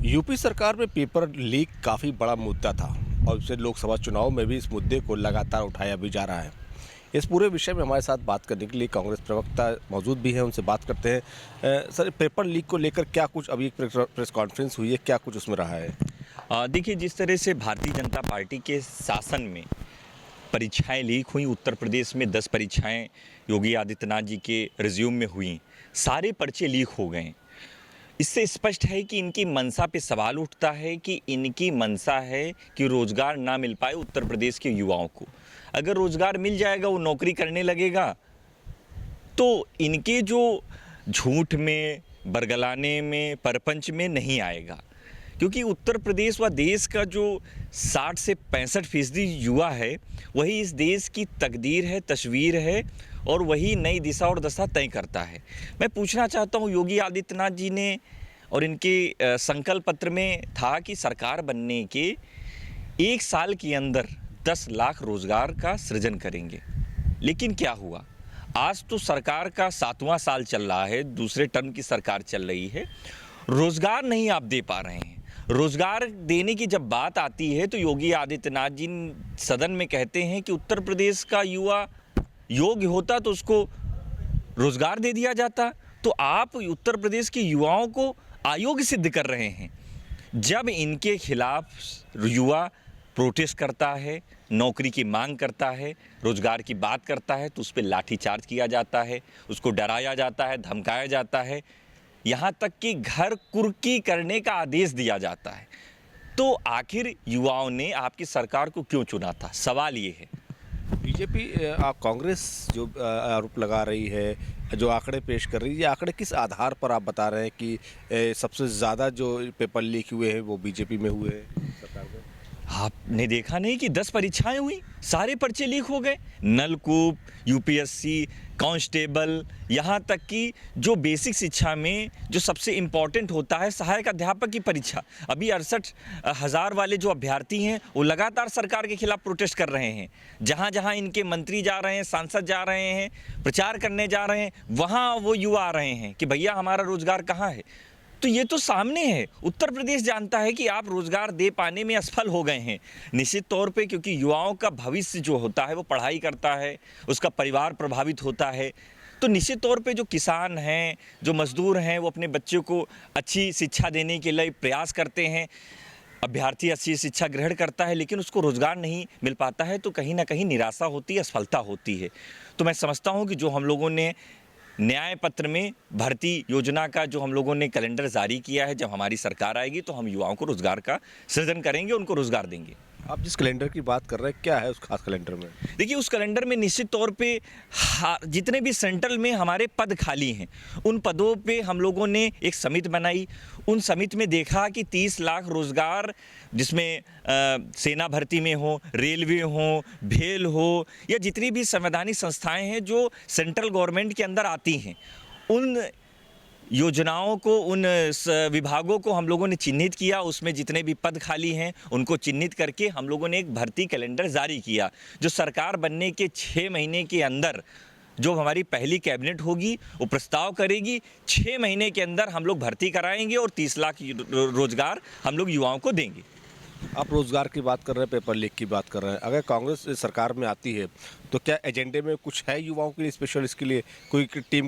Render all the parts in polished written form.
UP सरकार में paper leak काफ़ी बड़ा मुद्दा था और इससे लोकसभा चुनाव में भी इस मुद्दे को लगातार उठाया भी जा रहा है। इस पूरे विषय में हमारे साथ बात करने के लिए कांग्रेस प्रवक्ता मौजूद भी हैं, उनसे बात करते हैं। सर, पेपर लीक को लेकर क्या कुछ अभी एक प्रेस कॉन्फ्रेंस हुई है, क्या कुछ उसमें रहा है? देखिए, जिस तरह से भारतीय जनता पार्टी के शासन में परीक्षाएं लीक हुई, उत्तर प्रदेश में 10 परीक्षाएं योगी आदित्यनाथ जी के रिज्यूम में हुई, सारे पर्चे लीक हो गए। इससे स्पष्ट है कि इनकी मंशा पे सवाल उठता है कि इनकी मंशा है कि रोजगार ना मिल पाए उत्तर प्रदेश के युवाओं को। अगर रोजगार मिल जाएगा, वो नौकरी करने लगेगा, तो इनके जो झूठ में, बरगलाने में, परपंच में नहीं आएगा। क्योंकि उत्तर प्रदेश व देश का जो 60 से 65% युवा है, वही इस देश की तकदीर है, तस्वीर है और वही नई दिशा और दशा तय करता है। मैं पूछना चाहता हूँ, योगी आदित्यनाथ जी ने और इनके संकल्प पत्र में था कि सरकार बनने के 1 साल के अंदर 10 लाख रोजगार का सृजन करेंगे। लेकिन क्या हुआ? आज तो सरकार का 7वां साल चल रहा है, दूसरे टर्म की सरकार चल रही है, रोजगार नहीं आप दे पा रहे हैं। रोजगार देने की जब बात आती है तो योगी आदित्यनाथ जी सदन में कहते हैं कि उत्तर प्रदेश का युवा योग्य होता तो उसको रोजगार दे दिया जाता। तो आप उत्तर प्रदेश के युवाओं को अयोग्य सिद्ध कर रहे हैं। जब इनके खिलाफ युवा प्रोटेस्ट करता है, नौकरी की मांग करता है, रोजगार की बात करता है, तो उस पर लाठीचार्ज किया जाता है, उसको डराया जाता है, धमकाया जाता है, यहाँ तक कि घर कुर्की करने का आदेश दिया जाता है। तो आखिर युवाओं ने आपकी सरकार को क्यों चुना था? सवाल ये है। बीजेपी, कांग्रेस जो आरोप लगा रही है, जो आंकड़े पेश कर रही है, ये आंकड़े किस आधार पर आप बता रहे हैं कि सबसे ज़्यादा जो पेपर लीक हुए हैं वो बीजेपी में हुए हैं सरकार में? आपने देखा नहीं कि 10 परीक्षाएं हुई, सारे पर्चे लीक हो गए। नलकूप, यूपीएससी, कांस्टेबल, यहाँ तक कि जो बेसिक शिक्षा में जो सबसे इम्पॉर्टेंट होता है, सहायक अध्यापक की परीक्षा, अभी 68,000 वाले जो अभ्यर्थी हैं वो लगातार सरकार के खिलाफ प्रोटेस्ट कर रहे हैं। जहाँ जहाँ इनके मंत्री जा रहे हैं, सांसद जा रहे हैं, प्रचार करने जा रहे हैं, वहाँ वो युवा आ रहे हैं कि भैया हमारा रोजगार कहाँ है। तो ये तो सामने है, उत्तर प्रदेश जानता है कि आप रोजगार दे पाने में असफल हो गए हैं निश्चित तौर पे, क्योंकि युवाओं का भविष्य जो होता है वो पढ़ाई करता है, उसका परिवार प्रभावित होता है। तो निश्चित तौर पे जो किसान हैं, जो मजदूर हैं, वो अपने बच्चों को अच्छी शिक्षा देने के लिए प्रयास करते हैं। अभ्यर्थी अच्छी शिक्षा ग्रहण करता है, लेकिन उसको रोजगार नहीं मिल पाता है, तो कहीं ना कहीं निराशा होती है, असफलता होती है। तो मैं समझता हूँ कि जो हम लोगों ने न्याय पत्र में भर्ती योजना का जो हम लोगों ने कैलेंडर जारी किया है, जब हमारी सरकार आएगी तो हम युवाओं को रोजगार का सृजन करेंगे, उनको रोजगार देंगे। आप जिस कैलेंडर की बात कर रहे हैं, क्या है उस खास कैलेंडर में? देखिए, उस कैलेंडर में निश्चित तौर पे जितने भी सेंट्रल में हमारे पद खाली हैं, उन पदों पे हम लोगों ने एक समिति बनाई। उन समिति में देखा कि 30 लाख रोजगार, जिसमें सेना भर्ती में हो, रेलवे हो, भेल हो, या जितनी भी संवैधानिक संस्थाएं हैं जो सेंट्रल गवर्नमेंट के अंदर आती हैं, उन योजनाओं को, उन विभागों को हम लोगों ने चिन्हित किया। उसमें जितने भी पद खाली हैं उनको चिन्हित करके हम लोगों ने एक भर्ती कैलेंडर जारी किया, जो सरकार बनने के 6 महीने के अंदर जो हमारी पहली कैबिनेट होगी वो प्रस्ताव करेगी। 6 महीने के अंदर हम लोग भर्ती कराएंगे और 30 लाख रोजगार हम लोग युवाओं को देंगे। आप रोजगार की बात कर रहे हैं, पेपर लीक की बात कर रहे हैं। अगर कांग्रेस सरकार में आती है तो क्या एजेंडे में कुछ है युवाओं के लिए स्पेशल? इसके लिए कोई टीम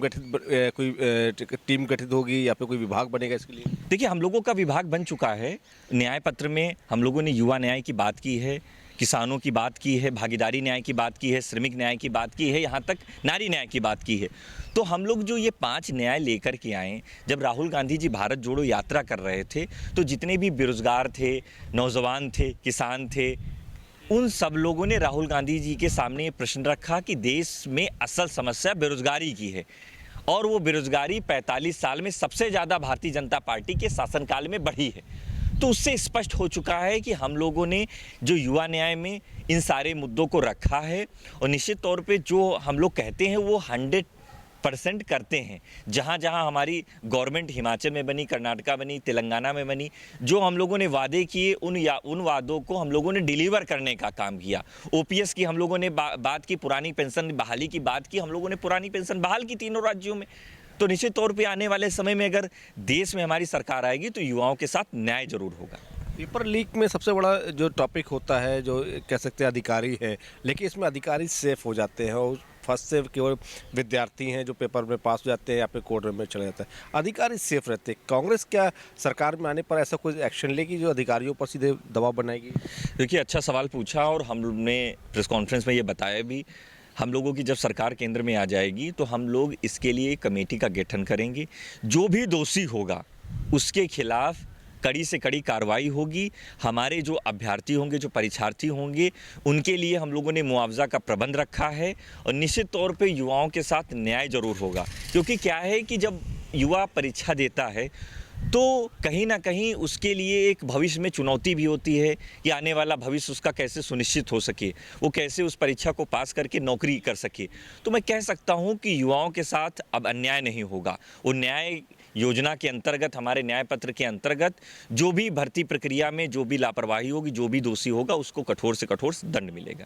गठित होगी या फिर कोई विभाग बनेगा इसके लिए? देखिए, हम लोगों का विभाग बन चुका है। न्याय पत्र में हम लोगों ने युवा न्याय की बात की है, किसानों की बात की है, भागीदारी न्याय की बात की है, श्रमिक न्याय की बात की है, यहाँ तक नारी न्याय की बात की है। तो हम लोग जो ये 5 न्याय लेकर के आए, जब राहुल गांधी जी भारत जोड़ो यात्रा कर रहे थे, तो जितने भी बेरोजगार थे, नौजवान थे, किसान थे, उन सब लोगों ने राहुल गांधी जी के सामने ये प्रश्न रखा कि देश में असल समस्या बेरोजगारी की है, और वो बेरोजगारी 45 साल में सबसे ज़्यादा भारतीय जनता पार्टी के शासनकाल में बढ़ी है। तो उससे स्पष्ट हो चुका है कि हम लोगों ने जो युवा न्याय में इन सारे मुद्दों को रखा है, और निश्चित तौर पे जो हम लोग कहते हैं वो 100% करते हैं। जहाँ जहाँ हमारी गवर्नमेंट हिमाचल में बनी, कर्नाटका बनी, तेलंगाना में बनी, जो हम लोगों ने वादे किए उन वादों को हम लोगों ने डिलीवर करने का काम किया। ओपीएस की हम लोगों ने बात की, पुरानी पेंशन बहाली की बात की, हम लोगों ने पुरानी पेंशन बहाल की तीनों राज्यों में। तो निश्चित तौर पे आने वाले समय में अगर देश में हमारी सरकार आएगी तो युवाओं के साथ न्याय जरूर होगा। पेपर लीक में सबसे बड़ा जो टॉपिक होता है, जो कह सकते हैं अधिकारी है, लेकिन इसमें अधिकारी सेफ हो जाते हैं और फर्स्ट से केवल विद्यार्थी हैं जो पेपर में पास हो जाते हैं या फिर कोर्ट में चले जाते हैं, अधिकारी सेफ रहते हैं। कांग्रेस क्या सरकार में आने पर ऐसा कोई एक्शन लेगी जो अधिकारियों पर सीधे दबाव बनाएगी? देखिए, अच्छा सवाल पूछा और हमने प्रेस कॉन्फ्रेंस में ये बताया भी। हम लोगों की जब सरकार केंद्र में आ जाएगी तो हम लोग इसके लिए कमेटी का गठन करेंगे। जो भी दोषी होगा उसके खिलाफ कड़ी से कड़ी कार्रवाई होगी। हमारे जो अभ्यर्थी होंगे, जो परीक्षार्थी होंगे, उनके लिए हम लोगों ने मुआवजा का प्रबंध रखा है और निश्चित तौर पे युवाओं के साथ न्याय जरूर होगा। क्योंकि क्या है कि जब युवा परीक्षा देता है तो कहीं ना कहीं उसके लिए एक भविष्य में चुनौती भी होती है कि आने वाला भविष्य उसका कैसे सुनिश्चित हो सके, वो कैसे उस परीक्षा को पास करके नौकरी कर सके। तो मैं कह सकता हूं कि युवाओं के साथ अब अन्याय नहीं होगा। वो न्याय योजना के अंतर्गत, हमारे न्याय पत्र के अंतर्गत जो भी भर्ती प्रक्रिया में जो भी लापरवाही होगी, जो भी दोषी होगा, उसको कठोर से कठोर दंड मिलेगा।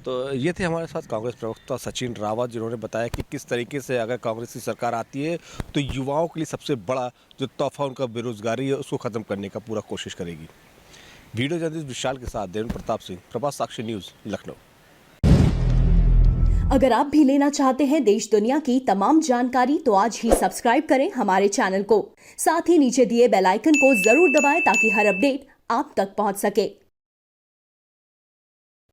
तो ये थे हमारे साथ कांग्रेस प्रवक्ता सचिन रावत, जिन्होंने बताया कि किस तरीके से अगर कांग्रेस की सरकार आती है तो युवाओं के लिए सबसे बड़ा जो तोहफा उनका बेरोजगारी है उसको ख़त्म करने का पूरा कोशिश करेगी। वीडियो जर्नलिस्ट विशाल के साथ देवेंद्र प्रताप सिंह, प्रभात साक्षी न्यूज़, लखनऊ। अगर आप भी लेना चाहते हैं देश दुनिया की तमाम जानकारी तो आज ही सब्सक्राइब करें हमारे चैनल को। साथ ही नीचे दिए बेल आइकन को जरूर दबाएं ताकि हर अपडेट आप तक पहुंच सके।